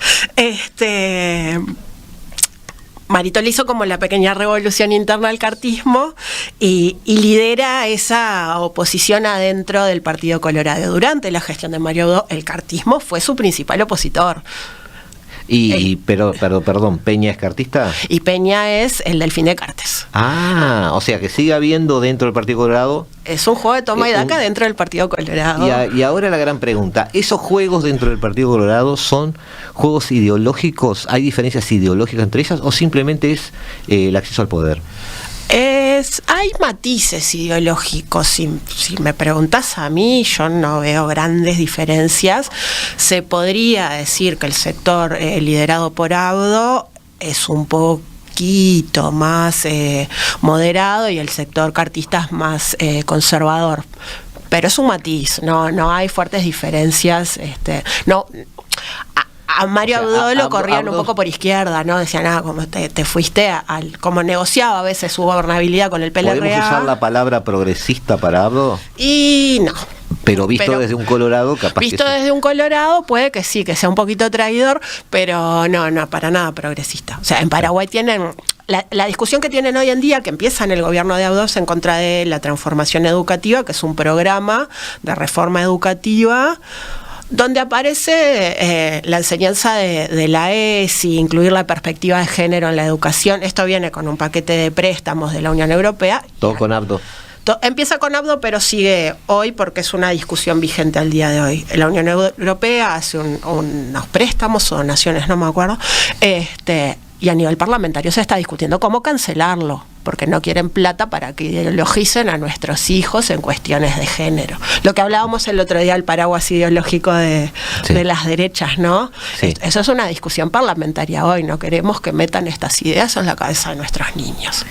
Marito le hizo como la pequeña revolución interna al cartismo y lidera esa oposición adentro del Partido Colorado. Durante la gestión de Mario Abdo, el cartismo fue su principal opositor. Perdón, ¿Peña es cartista? Y Peña es el Delfín de Cartes. O sea que sigue habiendo dentro del Partido Colorado. Es un juego de toma y daca dentro del Partido Colorado. Y ahora la gran pregunta, ¿esos juegos dentro del Partido Colorado son juegos ideológicos? ¿Hay diferencias ideológicas entre ellas o simplemente es el acceso al poder? Hay matices ideológicos. Si me preguntas a mí, yo no veo grandes diferencias. Se podría decir que el sector liderado por Abdo es un poquito más moderado y el sector cartista es más conservador. Pero es un matiz, no hay fuertes diferencias. A Mario Abdo lo corrían un poco por izquierda, ¿no? Decían, como te fuiste como negociaba a veces su gobernabilidad con el PLRA. ¿Podemos usar la palabra progresista para Abdo? Y no. Pero desde un Colorado, capaz visto que desde un Colorado puede que sí, que sea un poquito traidor, pero no, para nada progresista. O sea, en Paraguay tienen... La discusión que tienen hoy en día, que empieza en el gobierno de Abdo, es en contra de la transformación educativa, que es un programa de reforma educativa donde aparece la enseñanza de la ESI, incluir la perspectiva de género en la educación. Esto viene con un paquete de préstamos de la Unión Europea. Todo con Abdo. Empieza con Abdo, pero sigue hoy porque es una discusión vigente al día de hoy. La Unión Europea hace unos préstamos o donaciones, no me acuerdo, y a nivel parlamentario se está discutiendo cómo cancelarlo, porque no quieren plata para que ideologicen a nuestros hijos en cuestiones de género. Lo que hablábamos el otro día, el paraguas ideológico de las derechas, ¿no? Sí. Eso es una discusión parlamentaria hoy, no queremos que metan estas ideas en la cabeza de nuestros niños.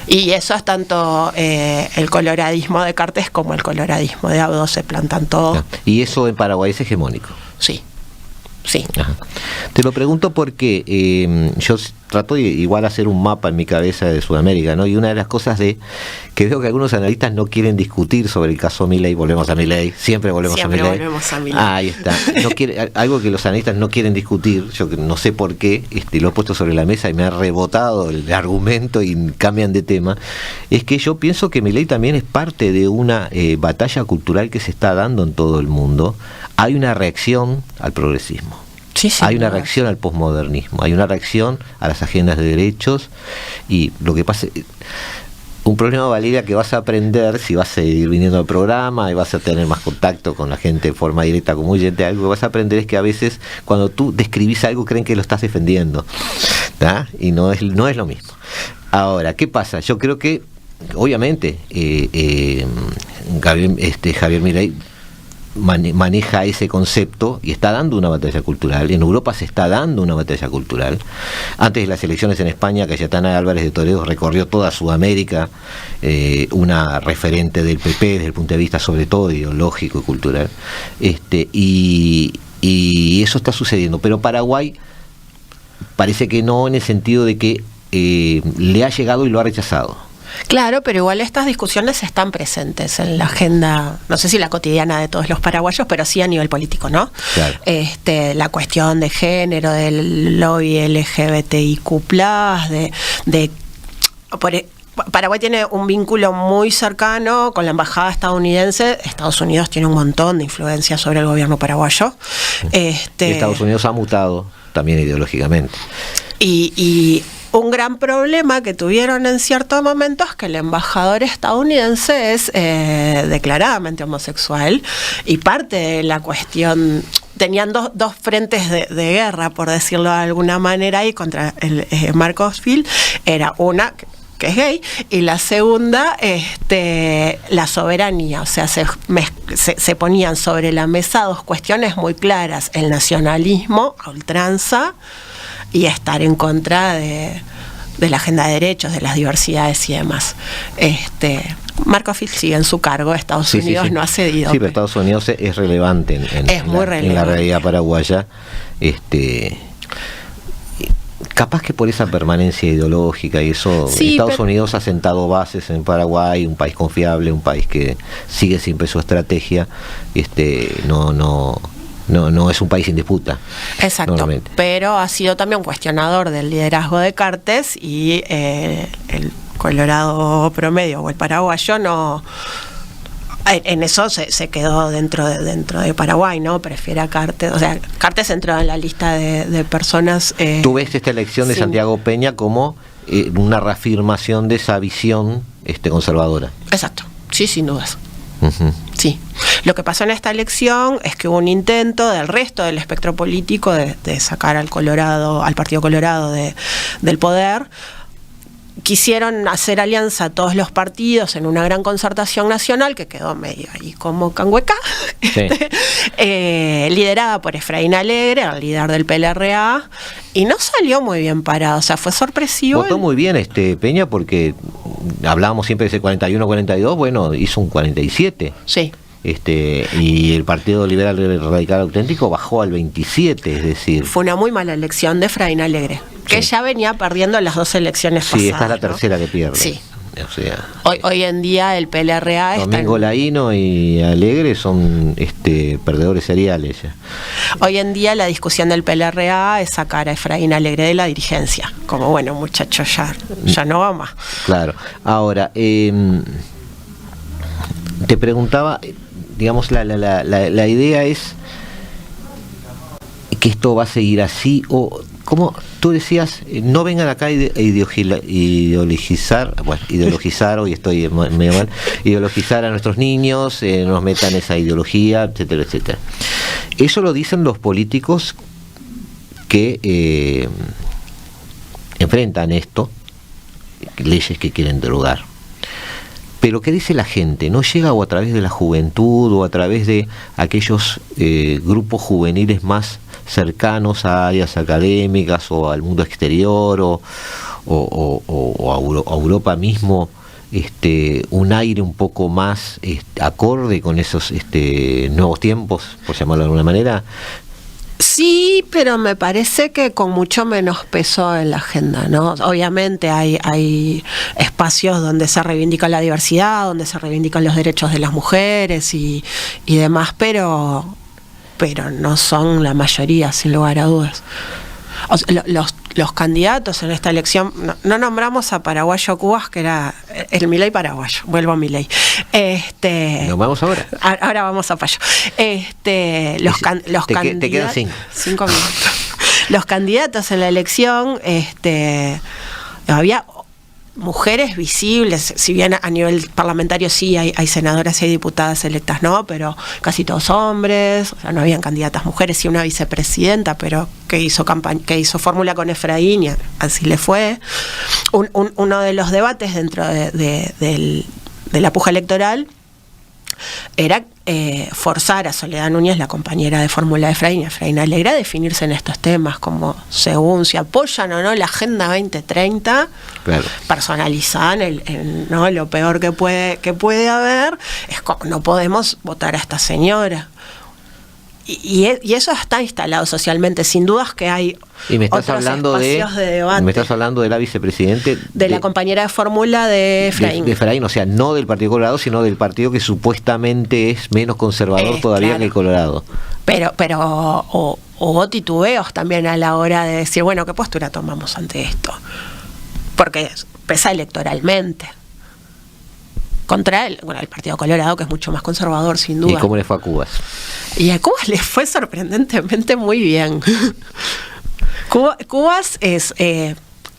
Y eso es tanto el coloradismo de Cartes como el coloradismo de Abdo, se plantan todo. Y eso en Paraguay es hegemónico. Sí. Sí. Ajá. Te lo pregunto porque yo trato de igual hacer un mapa en mi cabeza de Sudamérica, ¿no? Y una de las cosas que veo que algunos analistas no quieren discutir sobre el caso Milei, volvemos a Milei, siempre volvemos a Milei. Ahí está. Algo que los analistas no quieren discutir, yo no sé por qué, lo he puesto sobre la mesa y me ha rebotado el argumento y cambian de tema, es que yo pienso que Milei también es parte de una batalla cultural que se está dando en todo el mundo. Hay una reacción al progresismo. Sí, hay una reacción al posmodernismo, hay una reacción a las agendas de derechos, y lo que pasa, un problema, Valeria, que vas a aprender si vas a ir viniendo al programa y vas a tener más contacto con la gente de forma directa, como oyente, algo que vas a aprender es que a veces cuando tú describís algo creen que lo estás defendiendo, ¿tá? Y no es lo mismo. Ahora, ¿qué pasa? Yo creo que obviamente Javier Milei maneja ese concepto y está dando una batalla cultural. En Europa se está dando una batalla cultural. Antes de las elecciones en España, Cayetana Álvarez de Toledo recorrió toda Sudamérica, una referente del PP desde el punto de vista sobre todo ideológico y cultural, y eso está sucediendo. Pero Paraguay parece que no, en el sentido de que le ha llegado y lo ha rechazado. Claro, pero igual estas discusiones están presentes en la agenda, no sé si la cotidiana de todos los paraguayos, pero sí a nivel político, ¿no? Claro. La cuestión de género, del lobby LGBTIQ+, Paraguay tiene un vínculo muy cercano con la embajada estadounidense. Estados Unidos tiene un montón de influencia sobre el gobierno paraguayo. Estados Unidos ha mutado también ideológicamente. Y un gran problema que tuvieron en cierto momento es que el embajador estadounidense es declaradamente homosexual, y parte de la cuestión, tenían dos frentes de guerra, por decirlo de alguna manera, y contra el Marcos Phil era una que es gay, y la segunda, la soberanía. O sea, se ponían sobre la mesa dos cuestiones muy claras: el nacionalismo a ultranza y estar en contra de la agenda de derechos, de las diversidades y demás. Marco Phil sigue en su cargo, Estados Unidos no ha cedido. Sí, pero Estados Unidos es relevante en la realidad paraguaya. Capaz que por esa permanencia ideológica y eso, Estados Unidos ha sentado bases en Paraguay, un país confiable, un país que sigue siempre su estrategia. No es un país sin disputa. Exacto, pero ha sido también un cuestionador del liderazgo de Cartes, y el colorado promedio o el paraguayo no, en eso se quedó dentro de Paraguay, ¿no? Prefiere a Cartes. O sea, Cartes entró en la lista de personas. ¿Tú ves esta elección de Santiago Peña como una reafirmación de esa visión conservadora? Exacto, sí, sin dudas. Uh-huh. Sí. Lo que pasó en esta elección es que hubo un intento del resto del espectro político de sacar al Partido Colorado del poder. Quisieron hacer alianza a todos los partidos en una gran concertación nacional que quedó medio ahí como cangueca, sí. Liderada por Efraín Alegre, el líder del PLRA, y no salió muy bien parado. O sea, fue sorpresivo. Votó muy bien Peña, porque hablábamos siempre de ese 41-42, bueno, hizo un 47. Sí. Y el Partido Liberal Radical Auténtico bajó al 27, es decir... Fue una muy mala elección de Efraín Alegre, que ya venía perdiendo las dos elecciones pasadas. Sí, esta es la tercera que pierde. Sí. O sea, hoy en día el PLRA Domingo Laíno y Alegre son perdedores seriales ya. Hoy en día la discusión del PLRA es sacar a Efraín Alegre de la dirigencia, como bueno, muchachos, ya no va más. Claro. Ahora, te preguntaba, digamos, la idea es que esto va a seguir así, o como tú decías, no vengan acá a ideologizar, hoy estoy medio mal, ideologizar a nuestros niños, nos metan esa ideología, etcétera, etcétera. Eso lo dicen los políticos que enfrentan esto, leyes que quieren derogar. Pero ¿qué dice la gente? ¿No llega o a través de la juventud o a través de aquellos grupos juveniles más cercanos a áreas académicas o al mundo exterior o a Europa mismo, un aire un poco más acorde con esos nuevos tiempos, por llamarlo de alguna manera? Sí, pero me parece que con mucho menos peso en la agenda, ¿no? Obviamente hay espacios donde se reivindica la diversidad, donde se reivindican los derechos de las mujeres y demás, pero no son la mayoría, sin lugar a dudas. O sea, los candidatos en esta elección, no nombramos a Paraguayo Cubas, que era el Milei paraguayo, vuelvo a Milei. Nos vamos ahora. Ahora vamos a Payo. Te quedan 5 minutos. Los candidatos en la elección, había mujeres visibles, si bien a nivel parlamentario sí hay senadoras y hay diputadas electas, no, pero casi todos hombres, o sea, no habían candidatas mujeres, sí una vicepresidenta, pero que hizo fórmula con Efraín y así le fue. Uno de los debates dentro de la puja electoral era forzar a Soledad Núñez, la compañera de fórmula de Efraín Alegra, a definirse en estos temas, como según si apoyan o no la Agenda 2030, claro, personalizada ¿no? Lo peor que puede haber es como no podemos votar a esta señora. Y eso está instalado socialmente, sin dudas que hay otros espacios de debate. Me estás hablando de la vicepresidente de la compañera de fórmula de Efraín. De Efraín, o sea, no del Partido Colorado, sino del partido que supuestamente es menos conservador todavía, claro, que el Colorado. Pero hubo titubeos también a la hora de decir, bueno, ¿qué postura tomamos ante esto? Porque pesa electoralmente. Contra el Partido Colorado, que es mucho más conservador, sin duda. ¿Y cómo le fue a Cubas? Y a Cubas le fue sorprendentemente muy bien. Cubas es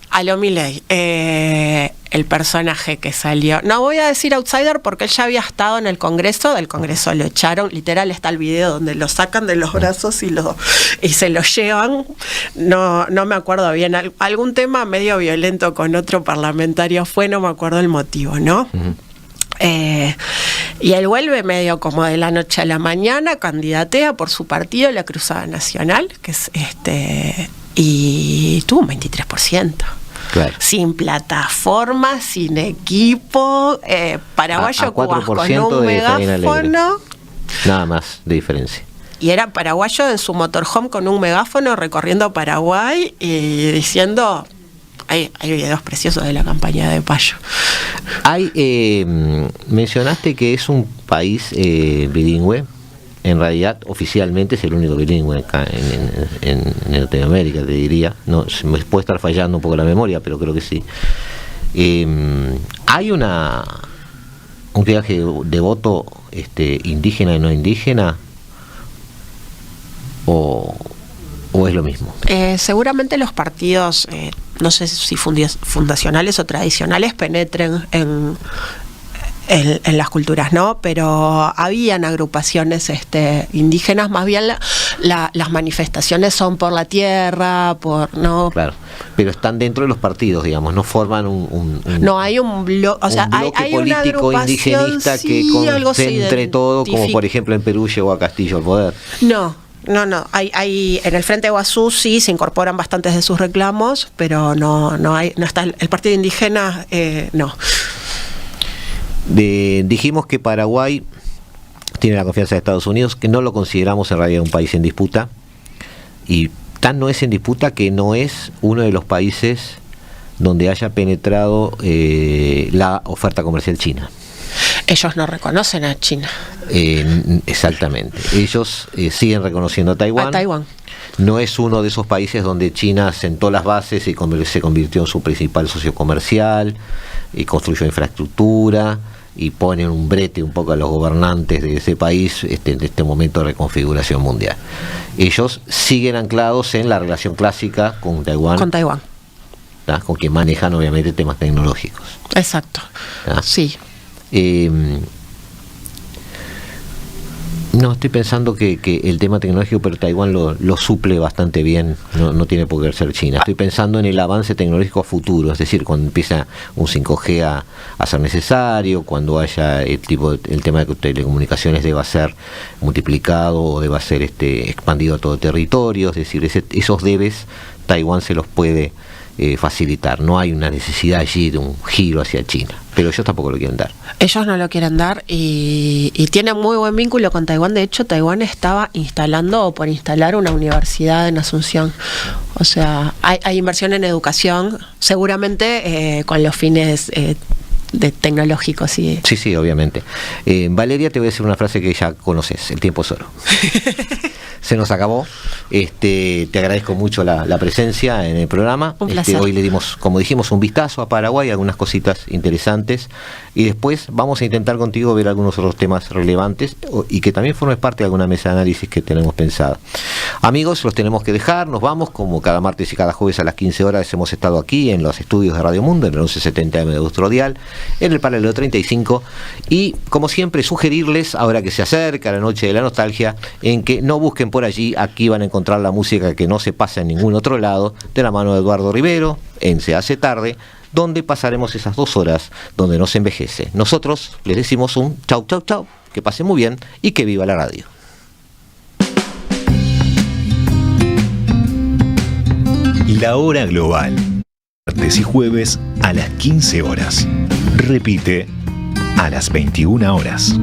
a lo Milei, el personaje que salió. No voy a decir outsider porque él ya había estado en el Congreso. Del Congreso lo echaron. Literal está el video donde lo sacan de los brazos y se lo llevan. No me acuerdo bien. Algún tema medio violento con otro parlamentario fue, no me acuerdo el motivo, ¿no? Uh-huh. Y él vuelve medio como de la noche a la mañana, candidatea por su partido, la Cruzada Nacional, que es y tuvo un 23%. Claro. Sin plataforma, sin equipo, paraguayo Cubas con un megáfono. Nada más de diferencia. Y era paraguayo en su motorhome con un megáfono recorriendo Paraguay y diciendo... Hay videos preciosos de la campaña de Payo. Mencionaste que es un país bilingüe. En realidad, oficialmente es el único bilingüe acá en Latinoamérica, te diría. No, me puede estar fallando un poco la memoria, pero creo que sí. ¿Hay un viaje de voto indígena y no indígena? ¿O es lo mismo? Seguramente los partidos, no sé si fundacionales o tradicionales, penetren en las culturas, ¿no? Pero habían agrupaciones indígenas, más bien las manifestaciones son por la tierra, ¿no? Claro, pero están dentro de los partidos, digamos, no forman no hay un bloque, o sea, hay político indigenista, sí, que concentre todo, como por ejemplo en Perú llegó a Castillo al poder. No, hay en el Frente Guazú sí se incorporan bastantes de sus reclamos, pero no está el partido indígena, no. Dijimos que Paraguay tiene la confianza de Estados Unidos, que no lo consideramos en realidad un país en disputa, y tan no es en disputa que no es uno de los países donde haya penetrado la oferta comercial china. Ellos no reconocen a China. Exactamente. Ellos siguen reconociendo a Taiwán. No es uno de esos países donde China sentó las bases y se convirtió en su principal socio comercial y construyó infraestructura. y ponen un brete un poco a los gobernantes de ese país en este momento de reconfiguración mundial. Ellos siguen anclados en la relación clásica con Taiwán. Con Taiwán. ¿tá? Con quien manejan obviamente temas tecnológicos. Exacto. ¿tá? Sí. No, estoy pensando que el tema tecnológico, pero Taiwán lo suple bastante bien, no tiene por qué ser China. Estoy pensando en el avance tecnológico a futuro, es decir, cuando empieza un 5G a ser necesario, cuando haya el tema de telecomunicaciones deba ser multiplicado o deba ser expandido a todo territorio, es decir, esos debes Taiwán se los puede facilitar. No hay una necesidad allí de un giro hacia China, pero ellos tampoco lo quieren dar. Ellos no lo quieren dar y tienen muy buen vínculo con Taiwán. De hecho, Taiwán estaba instalando o por instalar una universidad en Asunción. O sea, hay inversión en educación, seguramente con los fines de tecnológicos. Sí, obviamente. Valeria, te voy a decir una frase que ya conoces: el tiempo es oro. Se nos acabó. Te agradezco mucho la presencia en el programa. Un placer. Hoy le dimos, como dijimos, un vistazo a Paraguay, algunas cositas interesantes, y después vamos a intentar contigo ver algunos otros temas relevantes y que también formes parte de alguna mesa de análisis que tenemos pensada. Amigos, los tenemos que dejar. Nos vamos, como cada martes y cada jueves a las 15 horas hemos estado aquí en los estudios de Radio Mundo, en el 1170 AM de Austro Dial, en el paralelo 35, y como siempre sugerirles, ahora que se acerca la noche de la nostalgia, en que no busquen por allí. Aquí van a encontrar la música que no se pasa en ningún otro lado, de la mano de Eduardo Rivero, en Se Hace Tarde, donde pasaremos esas 2 horas donde no se envejece. Nosotros les decimos un chau, chau, chau, que pasen muy bien y que viva la radio. La Hora Global, martes y jueves a las 15 horas. Repite a las 21 horas.